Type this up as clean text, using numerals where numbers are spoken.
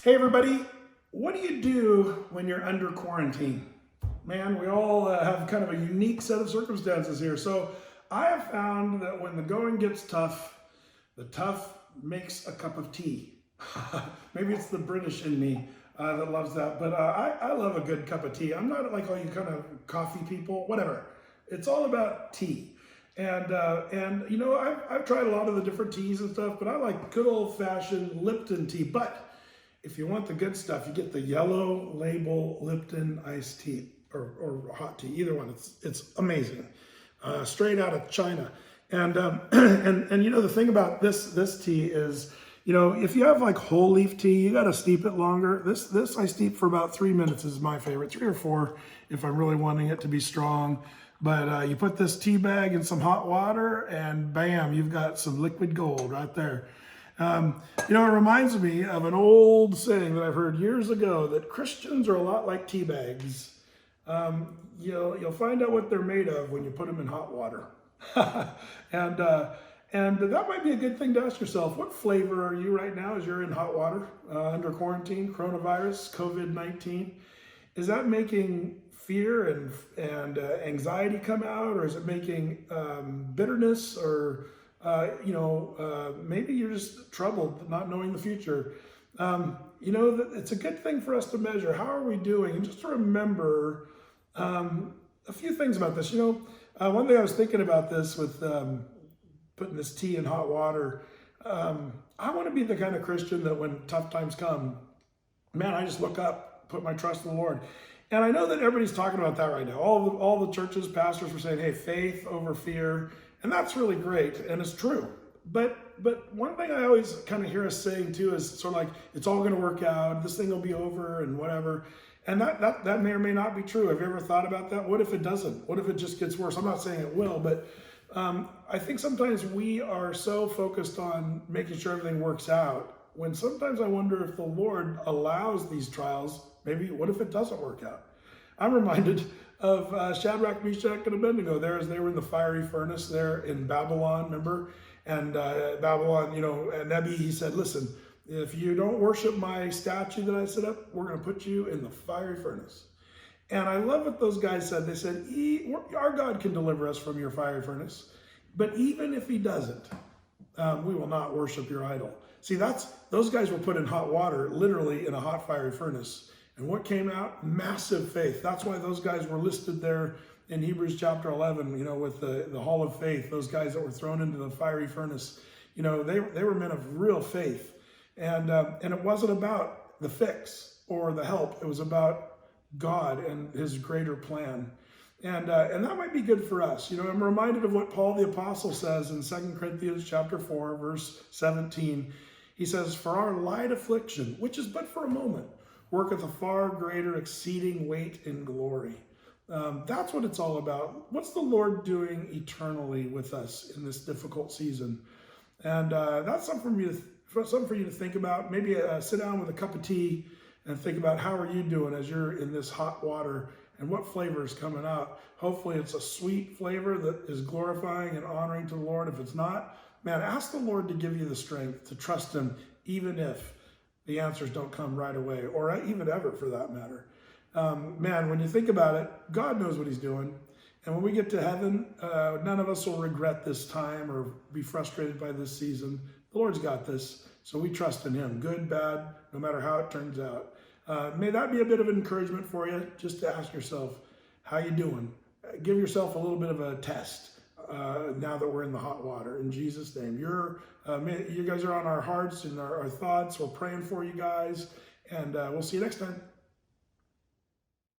Hey everybody, what do you do when you're under quarantine? Man, we all have kind of a unique set of circumstances here. So I have found that when the going gets tough, the tough makes a cup of tea. Maybe it's the British in me that loves that, but I love a good cup of tea. I'm not like all you kind of coffee people, whatever. It's all about tea. And you know, I've tried a lot of the different teas and stuff, but I like good old fashioned Lipton tea. But if you want the good stuff, you get the yellow label Lipton iced tea or hot tea, either one. It's amazing, straight out of China. And and you know the thing about this tea is, you know, if you have like whole leaf tea, you got to steep it longer. This I steep for about 3 minutes is my favorite, 3 or 4 if I'm really wanting it to be strong. But you put this tea bag in some hot water, and bam, you've got some liquid gold right there. You know, it reminds me of an old saying that I've heard years ago that Christians are a lot like tea bags. You'll find out what they're made of when you put them in hot water. and that might be a good thing to ask yourself. What flavor are you right now as you're in hot water, under quarantine, coronavirus, COVID-19? Is that making fear and anxiety come out, or is it making bitterness, or maybe you're just troubled, not knowing the future? You know, it's a good thing for us to measure. How are we doing? And just to remember a few things about this. You know, one thing I was thinking about this with putting this tea in hot water. I want to be the kind of Christian that when tough times come, man, I just look up, put my trust in the Lord. And I know that everybody's talking about that right now. All the churches, pastors were saying, hey, faith over fear. And that's really great, and it's true. But one thing I always kind of hear us saying too is sort of like, it's all going to work out, this thing will be over and whatever. And that may or may not be true. Have you ever thought about that? What if it doesn't? What if it just gets worse? I'm not saying it will, but I think sometimes we are so focused on making sure everything works out, when sometimes I wonder if the Lord allows these trials. Maybe what if it doesn't work out? I'm reminded of Shadrach, Meshach, and Abednego there as they were in the fiery furnace there in Babylon, remember? And Babylon, you know, Nebi, he said, listen, if you don't worship my statue that I set up, we're going to put you in the fiery furnace. And I love what those guys said. They said, our God can deliver us from your fiery furnace, but even if he doesn't, we will not worship your idol. See, those guys were put in hot water, literally in a hot fiery furnace. And what came out? Massive faith. That's why those guys were listed there in Hebrews chapter 11, you know, with the hall of faith, those guys that were thrown into the fiery furnace. You know, they were men of real faith. And it wasn't about the fix or the help. It was about God and his greater plan. And that might be good for us. You know, I'm reminded of what Paul the Apostle says in 2 Corinthians chapter 4, verse 17. He says, for our light affliction, which is but for a moment, worketh a far greater exceeding weight in glory. That's what it's all about. What's the Lord doing eternally with us in this difficult season? And that's something for you to think about. Maybe sit down with a cup of tea and think about, how are you doing as you're in this hot water, and what flavor is coming out. Hopefully it's a sweet flavor that is glorifying and honoring to the Lord. If it's not, man, ask the Lord to give you the strength to trust him, even if the answers don't come right away, or even ever for that matter. Man, when you think about it, God knows what he's doing. And when we get to heaven, none of us will regret this time or be frustrated by this season. The Lord's got this, so we trust in him. Good, bad, no matter how it turns out. May that be a bit of encouragement for you, just to ask yourself, how you doing? Give yourself a little bit of a test. Now that we're in the hot water, in Jesus' name. You guys are on our hearts and our thoughts. We're praying for you guys, and we'll see you next time.